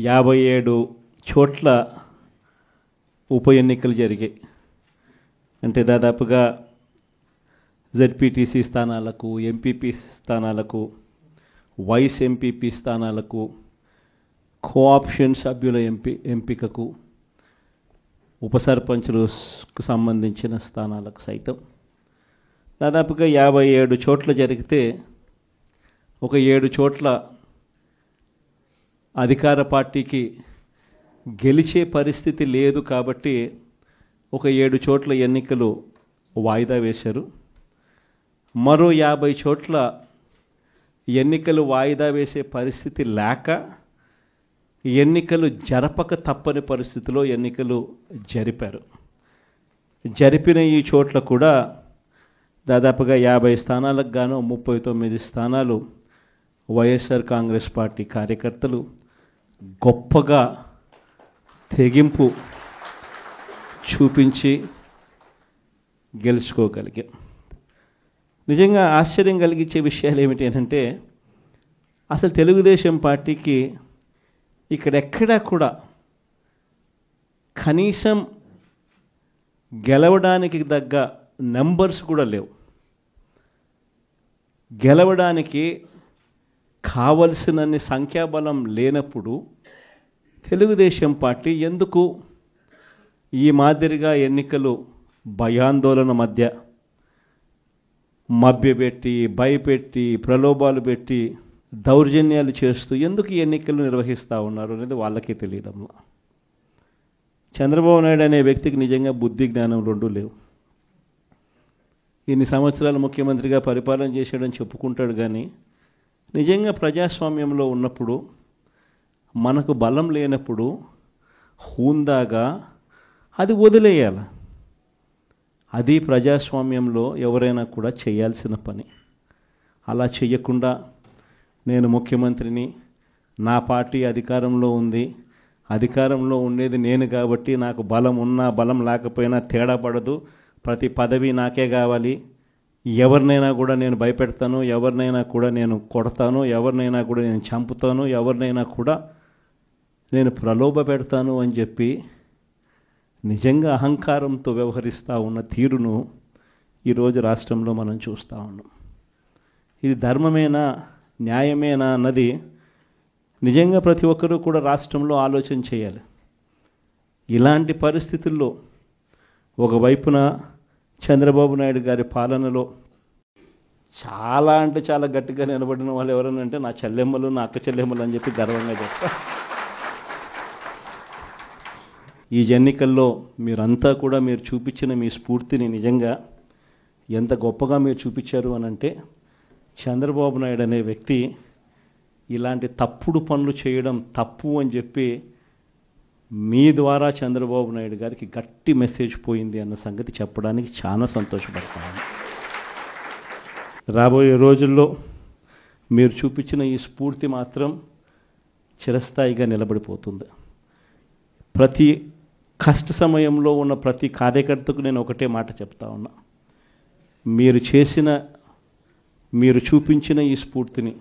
57 చోట్ల ఉప ఎన్నికలు జరిగాయి. అంటే దాదాపుగా జెడ్పీటీసీ స్థానాలకు, ఎంపీపీ స్థానాలకు, వైస్ ఎంపీపీ స్థానాలకు, కోఆప్షన్ సభ్యుల ఎంపికకు, ఉప సర్పంచులకు సంబంధించిన స్థానాలకు సైతం దాదాపుగా 57 చోట్ల జరిగితే ఒక 7 చోట్ల అధికార పార్టీకి గెలిచే పరిస్థితి లేదు కాబట్టి ఒక 7 చోట్ల ఎన్నికలు వాయిదా వేశారు. మరో 50 చోట్ల ఎన్నికలు వాయిదా వేసే పరిస్థితి లేక ఎన్నికలు జరపక తప్పని పరిస్థితిలో ఎన్నికలు జరిపారు. జరిపిన ఈ చోట్ల కూడా దాదాపుగా 50 స్థానాలకు గాను 39 స్థానాలు వైఎస్ఆర్ కాంగ్రెస్ పార్టీ కార్యకర్తలు గొప్పగా తెగింపు చూపించి గెలుచుకోగలిగాం. నిజంగా ఆశ్చర్యం కలిగించే విషయాలు ఏమిటి అంటే అసలు తెలుగుదేశం పార్టీకి ఇక్కడెక్కడా కూడా కనీసం గెలవడానికి తగ్గ నెంబర్స్ కూడా లేవు. గెలవడానికి కావలసినన్ని సంఖ్యాబలం లేనప్పుడు తెలుగుదేశం పార్టీ ఎందుకు ఈ మాదిరిగా ఎన్నికలు భయాందోళన మధ్య మభ్యపెట్టి, భయపెట్టి, ప్రలోభాలు పెట్టి, దౌర్జన్యాలు చేస్తూ ఎందుకు ఈ ఎన్నికలు నిర్వహిస్తూ ఉన్నారు అనేది వాళ్ళకే తెలియడం. చంద్రబాబు నాయుడు అనే వ్యక్తికి నిజంగా బుద్ధి జ్ఞానం రెండూ లేవు. ఇన్ని సంవత్సరాలు ముఖ్యమంత్రిగా పరిపాలన చేశాడని చెప్పుకుంటాడు కానీ నిజంగా ప్రజాస్వామ్యంలో ఉన్నప్పుడు మనకు బలం లేనప్పుడు హూందాగా అది వదిలేయాలి. అది ప్రజాస్వామ్యంలో ఎవరైనా కూడా చేయాల్సిన పని. అలా చేయకుండా నేను ముఖ్యమంత్రిని, నా పార్టీ అధికారంలో ఉంది, అధికారంలో ఉండేది నేను కాబట్టి నాకు బలం ఉన్నా బలం లేకపోయినా తేడా పడదు, ప్రతి పదవి నాకే కావాలి, ఎవరినైనా కూడా నేను భయపెడతాను, ఎవరినైనా కూడా నేను కొడతాను, ఎవరినైనా కూడా నేను చంపుతాను, ఎవరినైనా కూడా నేను ప్రలోభ పెడతాను అని చెప్పి నిజంగా అహంకారంతో వ్యవహరిస్తూ ఉన్న తీరును ఈరోజు రాష్ట్రంలో మనం చూస్తూ ఉన్నాం. ఇది ధర్మమేనా, న్యాయమేనా అన్నది నిజంగా ప్రతి ఒక్కరూ కూడా రాష్ట్రంలో ఆలోచన చేయాలి. ఇలాంటి పరిస్థితుల్లో ఒకవైపున చంద్రబాబు నాయుడు గారి పాలనలో చాలా అంటే చాలా గట్టిగా నిలబడిన వాళ్ళు ఎవరనంటే నా చెల్లెమ్మలు, నా అక్క చెల్లెమ్మలు అని చెప్పి గర్వంగా చెప్తా. ఈ ఎన్నికల్లో మీరంతా కూడా మీరు చూపించిన మీ స్ఫూర్తిని నిజంగా ఎంత గొప్పగా మీరు చూపించారు అని అంటే చంద్రబాబు నాయుడు అనే వ్యక్తి ఇలాంటి తప్పుడు పనులు చేయడం తప్పు అని చెప్పి మీ ద్వారా చంద్రబాబు నాయుడు గారికి గట్టి మెసేజ్ పోయింది అన్న సంగతి చెప్పడానికి చాలా సంతోషపడతాను. రాబోయే రోజుల్లో మీరు చూపించిన ఈ స్ఫూర్తి మాత్రం చిరస్థాయిగా నిలబడిపోతుంది. ప్రతి కష్ట సమయంలో ఉన్న ప్రతి కార్యకర్తకు నేను ఒకటే మాట చెప్తా ఉన్నా, మీరు చూపించిన ఈ స్ఫూర్తిని,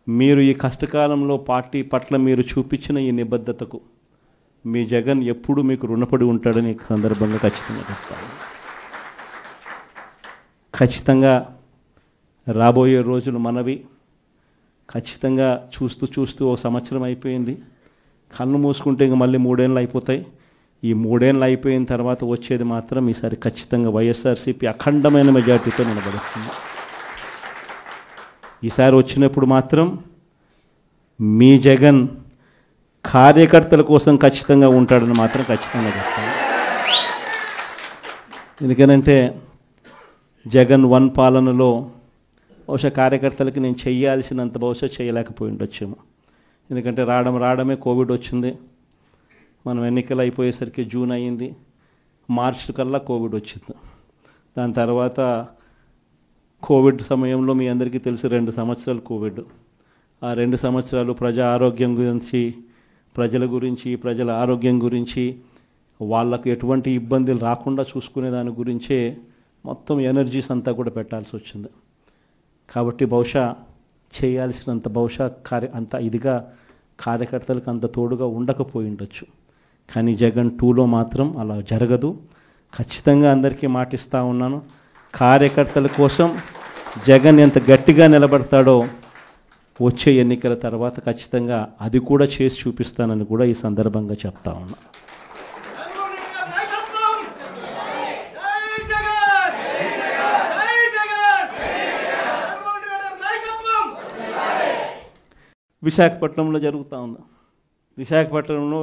మీరు ఈ కష్టకాలంలో పార్టీ పట్ల మీరు చూపించిన ఈ నిబద్ధతకు మీ జగన్ ఎప్పుడూ మీకు రుణపడి ఉంటాడని ఈ సందర్భంగా ఖచ్చితంగా చెప్తాను. ఖచ్చితంగా రాబోయే రోజులు మనవి. ఖచ్చితంగా చూస్తూ ఓ సంవత్సరం అయిపోయింది, కళ్ళు మూసుకుంటే ఇంక మళ్ళీ 3 ఏళ్ళు అయిపోతాయి. ఈ 3 ఏళ్ళు అయిపోయిన తర్వాత వచ్చేది మాత్రం ఈసారి ఖచ్చితంగా వైఎస్ఆర్సీపీ అఖండమైన మెజార్టీతో నిలబడుతుంది. ఈసారి వచ్చినప్పుడు మాత్రం మీ జగన్ కార్యకర్తల కోసం ఖచ్చితంగా ఉంటాడని మాత్రం ఖచ్చితంగా చెప్తాను. ఎందుకనంటే జగన్ 1 పాలనలో బహుశా కార్యకర్తలకి నేను చేయాల్సినంత బహుశా చేయలేకపోయి ఉండొచ్చేమో. ఎందుకంటే రావడమే కోవిడ్ వచ్చింది, మనం ఎన్నికలు అయిపోయేసరికి జూన్ అయ్యింది, మార్చి కల్లా కోవిడ్ వచ్చింది. దాని తర్వాత కోవిడ్ సమయంలో మీ అందరికీ తెలుసు 2 సంవత్సరాలు కోవిడ్. ఆ 2 సంవత్సరాలు ప్రజా ఆరోగ్యం గురించి, ప్రజల ఆరోగ్యం గురించి, వాళ్ళకు ఎటువంటి ఇబ్బందులు రాకుండా చూసుకునే దాని గురించే మొత్తం ఎనర్జీస్ అంతా కూడా పెట్టాల్సి వచ్చింది. కాబట్టి బహుశా చేయాల్సినంత అంత ఇదిగా కార్యకర్తలకు అంత తోడుగా ఉండకపోయి ఉండొచ్చు. కానీ జగన్ 2లో మాత్రం అలా జరగదు. ఖచ్చితంగా అందరికీ మాటిస్తూ ఉన్నాను, కార్యకర్తల కోసం జగన్ ఎంత గట్టిగా నిలబడతాడో వచ్చే ఎన్నికల తర్వాత ఖచ్చితంగా అది కూడా చేసి చూపిస్తానని కూడా ఈ సందర్భంగా చెప్తా ఉన్నా. విశాఖపట్నంలో జరుగుతూ ఉంది. విశాఖపట్నంలో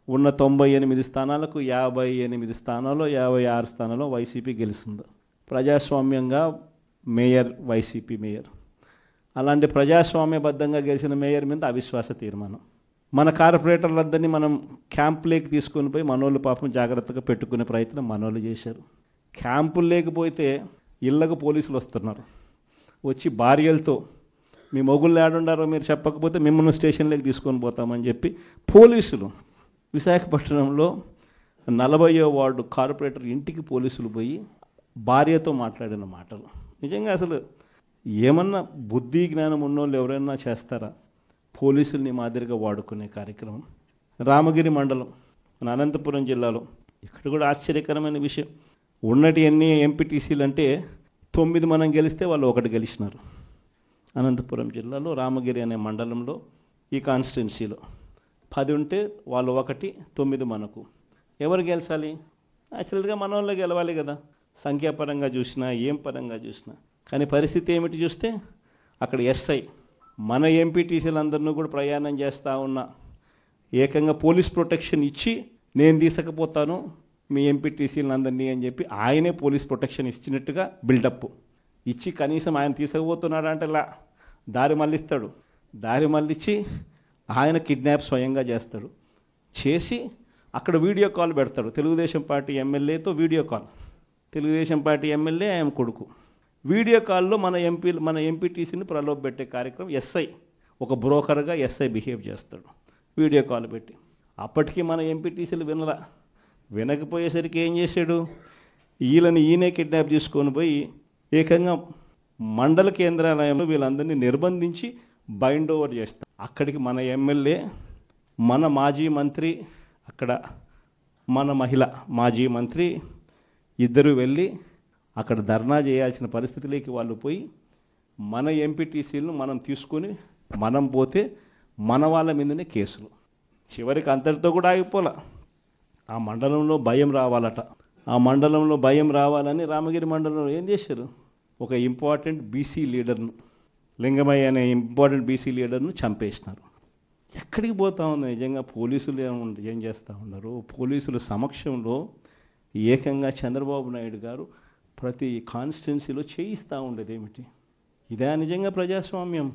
ఉన్న 98 స్థానాలకు 58 స్థానాల్లో 56 స్థానాల్లో వైసీపీ గెలుస్తుంది. ప్రజాస్వామ్యంగా మేయర్ వైసీపీ మేయర్. అలాంటి ప్రజాస్వామ్యబద్ధంగా గెలిచిన మేయర్ మీద అవిశ్వాస తీర్మానం. మన కార్పొరేటర్లందరినీ మనం క్యాంపులోకి తీసుకొని పోయి మనోళ్ళు పాపం జాగ్రత్తగా పెట్టుకునే ప్రయత్నం మనోళ్ళు చేశారు. క్యాంపులు లేకపోతే ఇళ్లకు పోలీసులు వస్తున్నారు, వచ్చి భార్యలతో మీ మొగుళ్ళు ఏడుండారో మీరు చెప్పకపోతే మిమ్మల్ని స్టేషన్లోకి తీసుకొని పోతామని చెప్పి పోలీసులు విశాఖపట్నంలో 40వ వార్డు కార్పొరేటర్ ఇంటికి పోలీసులు పోయి భార్యతో మాట్లాడిన మాటలు నిజంగా అసలు ఏమన్నా బుద్ధి జ్ఞానం ఉన్నోళ్ళు ఎవరైనా చేస్తారా? పోలీసుల్ని మాదిరిగా వాడుకునే కార్యక్రమం. రామగిరి మండలం మన అనంతపురం జిల్లాలో ఇక్కడ కూడా ఆశ్చర్యకరమైన విషయం. ఉన్నటి ఎన్ని ఎంపీటీసీలు అంటే 9 మనం గెలిస్తే వాళ్ళు 1 గెలిచినారు. అనంతపురం జిల్లాలో రామగిరి అనే మండలంలో ఈ కాన్స్టిట్యున్సీలో 10 ఉంటే వాళ్ళు 1, 9 మనకు. ఎవరు గెలిచాలి? యాక్చువల్గా మన వాళ్ళే గెలవాలి కదా, సంఖ్యాపరంగా చూసినా ఏం పరంగా చూసినా. కానీ పరిస్థితి ఏమిటి చూస్తే అక్కడ ఎస్ఐ మన ఎంపీటీసీలందరినీ కూడా ప్రయాణం చేస్తూ ఉన్నా ఏకంగా పోలీస్ ప్రొటెక్షన్ ఇచ్చి నేను తీసుకుపోతాను మీ ఎంపీటీసీలందరినీ అని చెప్పి ఆయనే పోలీస్ ప్రొటెక్షన్ ఇచ్చినట్టుగా బిల్డప్ ఇచ్చి కనీసం ఆయన తీసుకుపోతున్నాడు అంటే దారి మళ్ళిస్తాడు. దారి మళ్ళించి ఆయన కిడ్నాప్ స్వయంగా చేస్తాడు. చేసి అక్కడ వీడియో కాల్ పెడతాడు. Telugu Desam party ఎమ్మెల్యేతో video call. Telugu Desam party MLA ఆయన కొడుకు. వీడియో కాల్లో మన ఎంపీటీసీని ప్రలోభ పెట్టే కార్యక్రమం ఎస్ఐ ఒక బ్రోకర్గా ఎస్ఐ బిహేవ్ చేస్తాడు వీడియో కాల్ పెట్టి. అప్పటికి మన ఎంపీటీసీలు వినకపోయేసరికి ఏం చేశాడు? ఈయనే కిడ్నాప్ తీసుకొని పోయి ఏకంగా మండల కేంద్రాలయంలో వీళ్ళందరినీ నిర్బంధించి బైండ్ ఓవర్ చేస్తారు. అక్కడికి మన ఎమ్మెల్యే, మన మాజీ మంత్రి, అక్కడ మన మహిళ మాజీ మంత్రి ఇద్దరు వెళ్ళి అక్కడ ధర్నా చేయాల్సిన పరిస్థితిలోకి వాళ్ళు పోయి మన ఎంపీటీసీలను మనం తీసుకొని మనం పోతే మన వాళ్ళ మీదనే కేసులు. చివరికి అంతటితో కూడా ఆగిపోలే. ఆ మండలంలో భయం రావాలట. ఆ మండలంలో భయం రావాలని రామగిరి మండలంలో ఏం చేశారు? ఒక ఇంపార్టెంట్ బీసీ లీడర్ను, లింగమయ్య అనే ఇంపార్టెంట్ బీసీ లీడర్ను చంపేసినారు. ఎక్కడికి పోతా ఉంది నిజంగా? పోలీసులు ఏం చేస్తూ ఉన్నారు? పోలీసుల సమక్షంలో ఏకంగా చంద్రబాబు నాయుడు గారు ప్రతి కాన్స్టిట్యున్సీలో చేయిస్తూ ఉండేది ఏమిటి? ఇదే నిజంగా ప్రజాస్వామ్యం?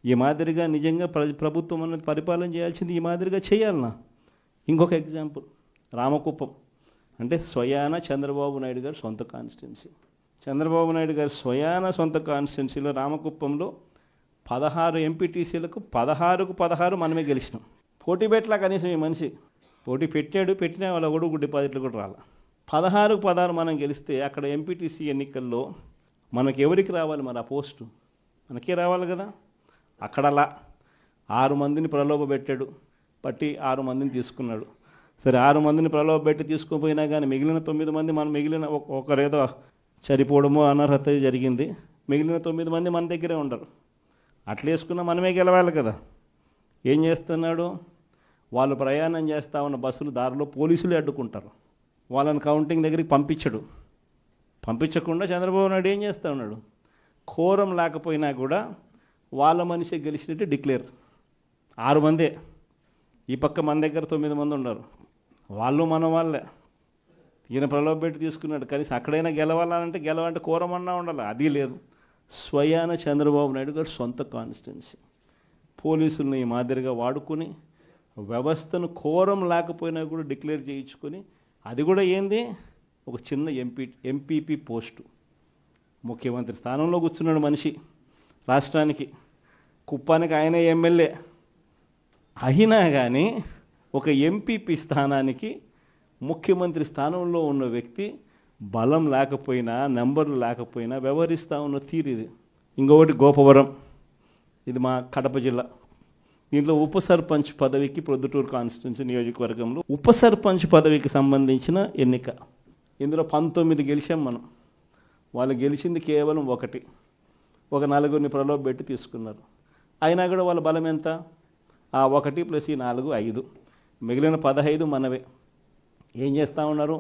ఈ మాదిరిగా నిజంగా ప్రభుత్వం అన్నది పరిపాలన చేయాల్సింది ఈ మాదిరిగా చేయాలనా? ఇంకొక ఎగ్జాంపుల్, రామకుప్పం అంటే స్వయాన చంద్రబాబు నాయుడు గారు సొంత కాన్స్టిట్యున్సీ. చంద్రబాబు నాయుడు గారు స్వయాన సొంత కాన్స్టిట్యున్సీలో రామకుప్పంలో 16 ఎంపీటీసీలకు 16కు 16 మనమే గెలిచినాం. పోటీ పెట్టలా కనీసం ఈ మనిషి. పోటీ పెట్టినా వాళ్ళ కూడా డిపాజిట్లు కూడా రాలా. 16కు 16 మనం గెలిస్తే అక్కడ ఎంపీటీసీ ఎన్నికల్లో మనకి ఎవరికి రావాలి? మరి ఆ పోస్టు మనకే రావాలి కదా. అక్కడలా 6 మందిని ప్రలోభ పెట్టాడు, పట్టి 6 మందిని తీసుకున్నాడు. సరే 6 మందిని ప్రలోభ పెట్టి తీసుకుపోయినా కానీ మిగిలిన 9 మంది మనం మిగిలిన ఒకరేదో చనిపోవడమో అనర్హత జరిగింది. మిగిలిన 9 మంది మన దగ్గరే ఉండరు. అట్లా వేసుకున్నా మనమే గెలవాలి కదా. ఏం చేస్తున్నాడు? వాళ్ళు ప్రయాణం చేస్తూ ఉన్న బస్సులు దారిలో పోలీసులు అడ్డుకుంటారు. వాళ్ళని కౌంటింగ్ దగ్గరికి పంపించకుండా చంద్రబాబు నాయుడు ఏం చేస్తూ ఉన్నాడు? కోరం లేకపోయినా కూడా వాళ్ళ మనిషి గెలిచినట్టు డిక్లేర్. 6 మందే. ఈ పక్క మన దగ్గర 9 మంది ఉన్నారు. వాళ్ళు మన వాళ్ళే. ఈయన ప్రలోభ పెట్టి తీసుకున్నాడు. కనీసం అక్కడైనా గెలవాలంటే కోరమన్నా ఉండాలి. అది లేదు. స్వయాన చంద్రబాబు నాయుడు గారు సొంత కాన్స్టిట్యున్సీ పోలీసులను ఈ మాదిరిగా వాడుకొని వ్యవస్థను కోరం లేకపోయినా కూడా డిక్లేర్ చేయించుకొని, అది కూడా ఏంది? ఒక చిన్న ఎంపీపీ పోస్టు, ముఖ్యమంత్రి స్థానంలో కూర్చున్నాడు మనిషి. రాష్ట్రానికి కుప్పానికి ఆయనే ఎమ్మెల్యే అయినా కానీ ఒక ఎంపీపీ స్థానానికి ముఖ్యమంత్రి స్థానంలో ఉన్న వ్యక్తి బలం లేకపోయినా, నెంబర్లు లేకపోయినా వ్యవహరిస్తూ ఉన్న తీరు ఇది. ఇంకొకటి గోపవరం, ఇది మా కడప జిల్లా. దీంట్లో ఉప సర్పంచ్ పదవికి ప్రొద్దుటూరు కాన్స్టిట్యున్సీ నియోజకవర్గంలో ఉప సర్పంచ్ పదవికి సంబంధించిన ఎన్నిక. ఇందులో 19 గెలిచాం మనం. వాళ్ళు గెలిచింది కేవలం ఒక నలుగురిని ప్రలోభపెట్టి తీసుకున్నారు. అయినా కూడా వాళ్ళ బలం ఎంత? ఆ 1 + ఈ 4 5, మిగిలిన 15 మనవే. ఏం చేస్తూ ఉన్నారు?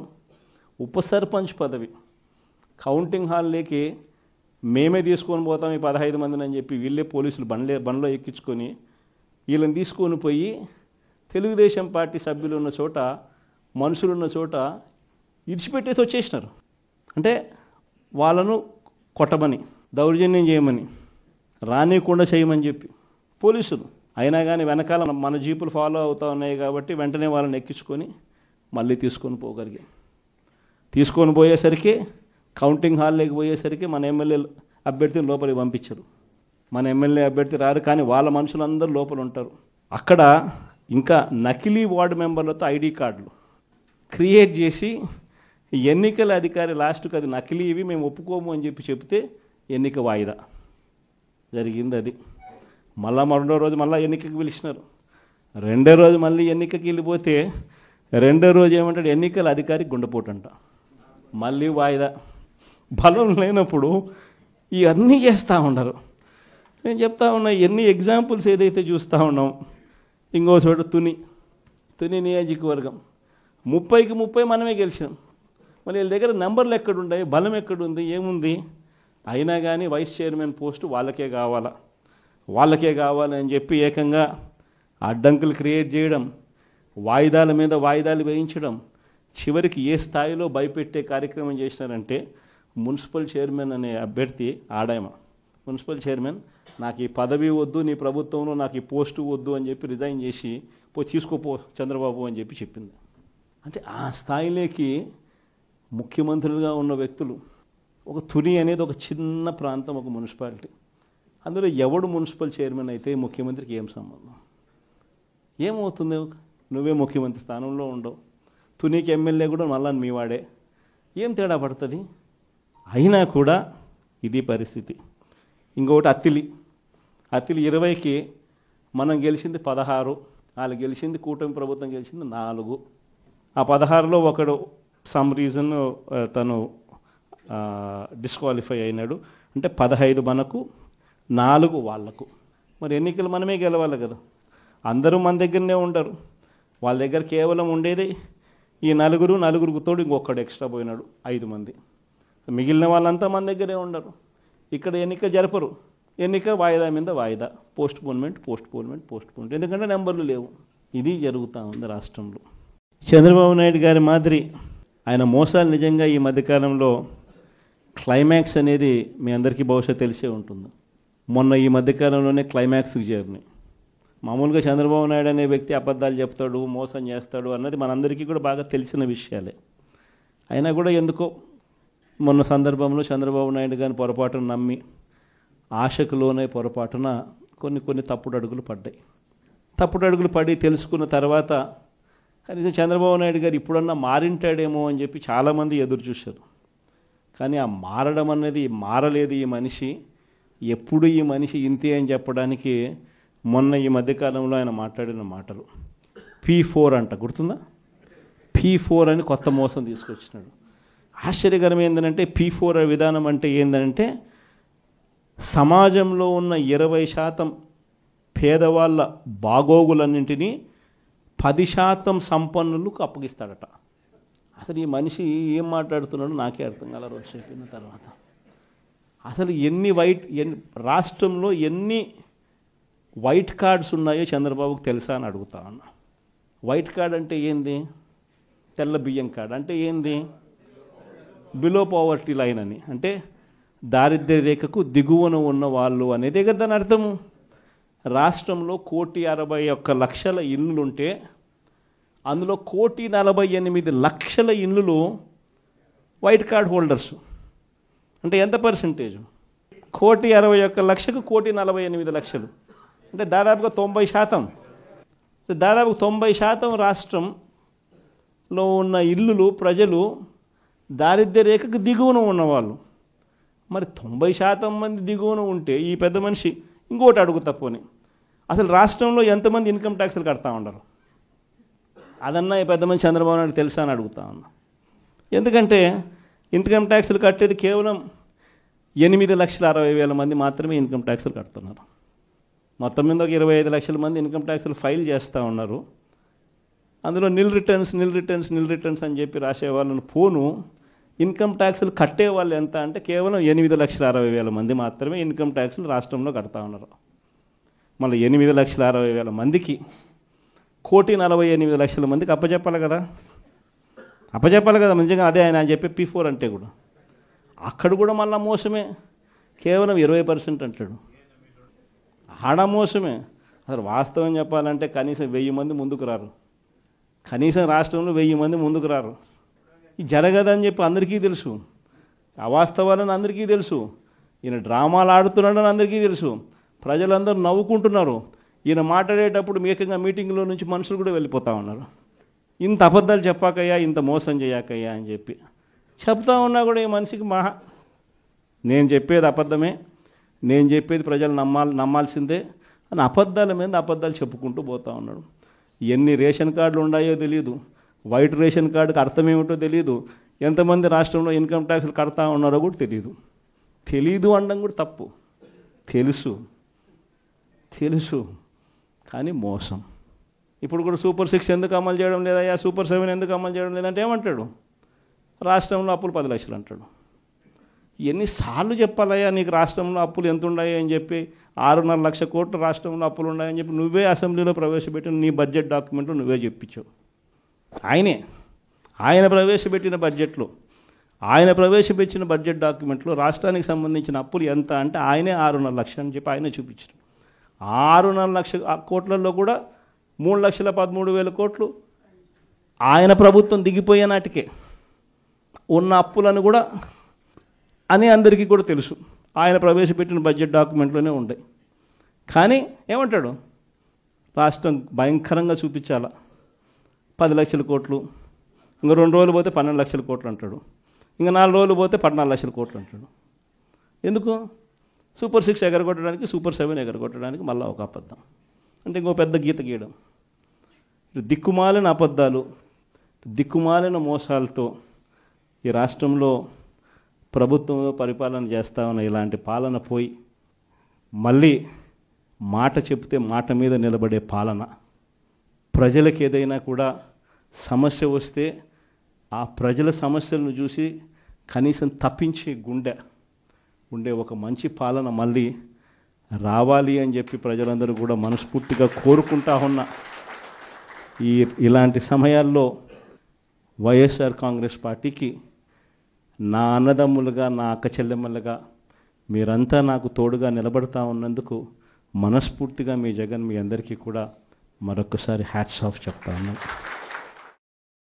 ఉప సర్పంచ్ పదవి కౌంటింగ్ హాల్లోకి మేమే తీసుకొని పోతాం ఈ 15 మందిని అని చెప్పి వీళ్ళే పోలీసులు బండ్లో ఎక్కించుకొని వీళ్ళని తీసుకొని పోయి తెలుగుదేశం పార్టీ సభ్యులు ఉన్న చోట, మనుషులున్న చోట ఇడిచిపెట్టేసి వచ్చేసినారు. అంటే వాళ్ళను కొట్టమని, దౌర్జన్యం చేయమని, రానియకుండా చేయమని చెప్పి పోలీసులు. అయినా కానీ వెనకాల మన జీపులు ఫాలో అవుతూ ఉన్నాయి కాబట్టి వెంటనే వాళ్ళని ఎక్కించుకొని మళ్ళీ తీసుకొని పోగలిగాం. తీసుకొని పోయేసరికి కౌంటింగ్ హాల్లోకి పోయేసరికి మన ఎమ్మెల్యే అభ్యర్థిని లోపలికి పంపించరు. మన ఎమ్మెల్యే అభ్యర్థి రారు, కానీ వాళ్ళ మనుషులందరూ లోపల ఉంటారు. అక్కడ ఇంకా నకిలీ వార్డు మెంబర్లతో ఐడి కార్డులు క్రియేట్ చేసి ఎన్నికల అధికారి లాస్ట్కి అది నకిలీ, ఇవి మేము ఒప్పుకోము అని చెప్తే ఎన్నిక వాయిదా జరిగింది. అది మళ్ళా రెండో రోజు మళ్ళీ ఎన్నికకి పిలిచినారు. రెండో రోజు మళ్ళీ ఎన్నికకి వెళ్ళిపోతే రెండో రోజు ఏమంటాడు, ఎన్నికల అధికారి గుండెపోటు అంట. మళ్ళీ వాయిదా. బలం లేనప్పుడు ఇవన్నీ చేస్తూ ఉన్నారు. నేను చెప్తా ఉన్నా, ఎన్ని ఎగ్జాంపుల్స్ ఏదైతే చూస్తూ ఉన్నాం. ఇంకో చోట తుని నియోజకవర్గం 30కి 30 మనమే గెలిచాం. మరి వీళ్ళ దగ్గర నెంబర్లు ఎక్కడున్నాయి, బలం ఎక్కడుంది, ఏముంది? అయినా కానీ వైస్ చైర్మన్ పోస్టు వాళ్ళకే కావాలని చెప్పి ఏకంగా అడ్డంకులు క్రియేట్ చేయడం, వాయిదాల మీద వాయిదాలు వేయించడం, చివరికి ఏ స్థాయిలో భయపెట్టే కార్యక్రమం చేసినారంటే మున్సిపల్ చైర్మన్ అనే అభ్యర్థి ఆడాయమ మున్సిపల్ చైర్మన్, నాకు ఈ పదవి వద్దు, నీ ప్రభుత్వంలో నాకు ఈ పోస్టు వద్దు అని చెప్పి రిజైన్ చేసి తీసుకోపో చంద్రబాబు అని చెప్పి చెప్పింది. అంటే ఆ స్థాయిలోకి ముఖ్యమంత్రులుగా ఉన్న వ్యక్తులు. ఒక తుని అనేది ఒక చిన్న ప్రాంతం, ఒక మున్సిపాలిటీ. అందులో ఎవడు మున్సిపల్ చైర్మన్ అయితే ముఖ్యమంత్రికి ఏం సంబంధం? ఏమవుతుంది? నువ్వే ముఖ్యమంత్రి స్థానంలో ఉండవు, తునికి ఎమ్మెల్యే కూడా మళ్ళా మీ వాడే, ఏం తేడా పడుతుంది? అయినా కూడా ఇది పరిస్థితి. ఇంకొకటి అత్తిలి 20కి మనం గెలిచింది 16, వాళ్ళు గెలిచింది, కూటమి ప్రభుత్వం గెలిచింది 4. ఆ 16లో ఒకడు సమ్ రీజన్ తను డిస్క్వాలిఫై అయినాడు. అంటే 15 మనకు, 4 వాళ్లకు. మరి ఎన్నికలు మనమే గెలవాలి కదా. అందరూ మన దగ్గరనే ఉండరు. వాళ్ళ దగ్గర కేవలం ఉండేది ఈ నలుగురికి తోడు ఇంకొకడు ఎక్స్ట్రా పోయినాడు, 5 మంది. మిగిలిన వాళ్ళంతా మన దగ్గరే ఉండరు. ఇక్కడ ఎన్నిక జరపరు. ఎన్నిక వాయిదా మీద వాయిదా, పోస్ట్పోన్మెంట్. ఎందుకంటే నెంబర్లు లేవు. ఇది జరుగుతూ ఉంది రాష్ట్రంలో. చంద్రబాబు నాయుడు గారి మాదిరి ఆయన మోసాలు నిజంగా ఈ మధ్యకాలంలో క్లైమాక్స్ అనేది మీ అందరికీ బహుశా తెలిసే ఉంటుంది. మొన్న ఈ మధ్యకాలంలోనే క్లైమాక్స్కి చేరినాయి. మామూలుగా చంద్రబాబు నాయుడు అనే వ్యక్తి అబద్ధాలు చెప్తాడు, మోసం చేస్తాడు అన్నది మనందరికీ కూడా బాగా తెలిసిన విషయాలే. అయినా కూడా ఎందుకో మొన్న సందర్భంలో చంద్రబాబు నాయుడు గారిని పొరపాటున నమ్మి, ఆశకులోనే పొరపాటున కొన్ని తప్పుడు అడుగులు పడ్డాయి. తప్పుడు అడుగులు పడి తెలుసుకున్న తర్వాత కనీసం చంద్రబాబు నాయుడు గారు ఇప్పుడన్నా మారింటాడేమో అని చెప్పి చాలామంది ఎదురు చూశారు. కానీ ఆ మారడం అనేది మారలేదు. ఈ మనిషి ఎప్పుడు ఈ మనిషి ఇంతే అని చెప్పడానికి మొన్న ఈ మధ్యకాలంలో ఆయన మాట్లాడిన మాటలు. P4 అంట, గుర్తుందా? P4 అని కొత్త మోసం తీసుకొచ్చినాడు. ఆశ్చర్యకరం ఏంటంటే P4 విధానం అంటే ఏంటంటే సమాజంలో ఉన్న 20% పేదవాళ్ళ బాగోగులన్నింటినీ 10% సంపన్నులకు అప్పగిస్తాడట. అసలు ఈ మనిషి ఏం మాట్లాడుతున్నాడో నాకే అర్థం కాల రోజు చెప్పిన తర్వాత. అసలు రాష్ట్రంలో ఎన్ని వైట్ కార్డ్స్ ఉన్నాయో చంద్రబాబుకు తెలుసా అని అడుగుతా ఉన్నా. వైట్ కార్డ్ అంటే ఏంది? తెల్ల బియ్యం కార్డ్ అంటే ఏంది? బిలో పావర్టీ లైన్ అని, అంటే దారిద్ర్య రేఖకు దిగువన ఉన్న వాళ్ళు అనేది కదా దాని అర్థము. రాష్ట్రంలో 1,61,00,000 ఇళ్ళుంటే అందులో 1,48,00,000 ఇళ్ళు వైట్ కార్డ్ హోల్డర్స్. అంటే ఎంత పర్సెంటేజ్? 1,61,00,000కు 1,48,00,000 అంటే దాదాపుగా 90%. దాదాపు 90% రాష్ట్రంలో ఉన్న ఇల్లులు ప్రజలు దారిద్ర్య రేఖకు దిగువన ఉన్నవాళ్ళు. మరి 90% మంది దిగువన ఉంటే ఈ పెద్ద మనిషి ఇంకోటి అడుగుతా పోనీ, అసలు రాష్ట్రంలో ఎంతమంది ఇన్కమ్ ట్యాక్స్లు కడతా ఉండరు? అదన్నా ఈ పెద్ద మంది చంద్రబాబు నాయుడు తెలుసా అని అడుగుతా ఉన్నా. ఎందుకంటే ఇన్కమ్ ట్యాక్స్లు కట్టేది కేవలం 8,60,000 మంది మాత్రమే ఇన్కమ్ ట్యాక్స్లు కడుతున్నారు. మొత్తం మీద ఒక 25 లక్షల మంది ఇన్కమ్ ట్యాక్స్లు ఫైల్ చేస్తూ ఉన్నారు. అందులో నిల్ రిటర్న్స్ అని చెప్పి రాసే వాళ్ళని పోను ఇన్కమ్ ట్యాక్స్లు కట్టే వాళ్ళు ఎంత అంటే కేవలం 8,60,000 మంది మాత్రమే ఇన్కమ్ ట్యాక్స్లు రాష్ట్రంలో కడతా ఉన్నారు. మళ్ళీ 8,60,000 మందికి 1,48,00,000 మందికి అప్పచెప్పాలి కదా. నిజంగా అదే ఆయన చెప్పే P4 అంటే కూడా అక్కడ కూడా మళ్ళీ మోసమే. కేవలం 20% అంటాడు. ఆడ మోసమే. అసలు వాస్తవం చెప్పాలంటే కనీసం 1000 మంది ముందుకు రారు. కనీసం రాష్ట్రంలో 1000 మంది ముందుకు రారు. ఇది జరగదని చెప్పి అందరికీ తెలుసు. అవాస్తవాలని అందరికీ తెలుసు. ఈయన డ్రామాలు ఆడుతున్నాడని అందరికీ తెలుసు. ప్రజలందరూ నవ్వుకుంటున్నారు. ఈయన మాట్లాడేటప్పుడు ఏకంగా మీటింగ్లో నుంచి మనుషులు కూడా వెళ్ళిపోతూ ఉన్నారు. ఇంత అబద్ధాలు చెప్పాకయ్యా, ఇంత మోసం చేయకయ్యా అని చెప్పి చెప్తా ఉన్నా కూడా ఈ మనిషికి నేను చెప్పేది అబద్ధమే, నేను చెప్పేది ప్రజలు నమ్మాల్సిందే అని అబద్ధాల మీద అబద్ధాలు చెప్పుకుంటూ పోతూ ఉన్నాడు. ఎన్ని రేషన్ కార్డులు ఉన్నాయో తెలియదు, వైట్ రేషన్ కార్డుకి అర్థం ఏమిటో తెలియదు, ఎంతమంది రాష్ట్రంలో ఇన్కమ్ ట్యాక్స్లు కడతా ఉన్నారో కూడా తెలీదు అనడం కూడా తప్పు. తెలుసు కానీ మోసం. ఇప్పుడు కూడా సూపర్ 6 ఎందుకు అమలు చేయడం లేదయ్యా, సూపర్ 7 ఎందుకు అమలు చేయడం లేదంటే ఏమంటాడు? రాష్ట్రంలో అప్పులు 10 లక్షలు అంటాడు. ఎన్నిసార్లు చెప్పాలయ్యా నీకు రాష్ట్రంలో అప్పులు ఎంత ఉన్నాయి అని చెప్పి 6.5 లక్షల కోట్లు రాష్ట్రంలో అప్పులు ఉన్నాయని చెప్పి నువ్వే అసెంబ్లీలో ప్రవేశపెట్టిన నీ బడ్జెట్ డాక్యుమెంట్లో నువ్వే చెప్పించావు. ఆయన ప్రవేశపెట్టిన బడ్జెట్లో ఆయన ప్రవేశపెట్టిన బడ్జెట్ డాక్యుమెంట్లో రాష్ట్రానికి సంబంధించిన అప్పులు ఎంత అంటే ఆయనే 6.5 లక్షలు అని చెప్పి ఆయనే చూపించారు. 6.5 లక్షల కోట్లలో కూడా 3,13,000 కోట్లు ఆయన ప్రభుత్వం దిగిపోయే నాటికే ఉన్న అప్పులను కూడా అని అందరికీ కూడా తెలుసు. ఆయన ప్రవేశపెట్టిన బడ్జెట్ డాక్యుమెంట్లోనే ఉంటాయి. కానీ ఏమంటాడు? రాష్ట్రం భయంకరంగా చూపించాలా, 10 లక్షల కోట్లు, ఇంకా 2 రోజులు పోతే 12 లక్షల కోట్లు అంటాడు, ఇంకా 4 రోజులు పోతే 14 లక్షల కోట్లు అంటాడు. ఎందుకు? సూపర్ 6 ఎగరగొట్టడానికి, సూపర్ 7 ఎగరగొట్టడానికి మళ్ళీ ఒక అబద్ధం. అంటే ఇంకో పెద్ద గీత గీయడం. దిక్కుమాలిన అబద్ధాలు, దిక్కుమాలిన మోసాలతో ఈ రాష్ట్రంలో ప్రభుత్వంలో పరిపాలన చేస్తా ఉన్న ఇలాంటి పాలన పోయి మళ్ళీ మాట చెప్తే మాట మీద నిలబడే పాలన, ప్రజలకు ఏదైనా కూడా సమస్య వస్తే ఆ ప్రజల సమస్యలను చూసి కనీసం తప్పించే గుండె ఉండే ఒక మంచి పాలన మళ్ళీ రావాలి అని చెప్పి ప్రజలందరూ కూడా మనస్ఫూర్తిగా కోరుకుంటా ఉన్న ఇలాంటి సమయాల్లో వైఎస్ఆర్ కాంగ్రెస్ పార్టీకి నా అన్నదమ్ములుగా, నా అక్క చెల్లెమ్మలుగా మీరంతా నాకు తోడుగా నిలబడతా ఉన్నందుకు మనస్ఫూర్తిగా మీ అందరికీ కూడా మరొకసారి హ్యాట్స్ ఆఫ్ చెప్తా ఉన్నాను.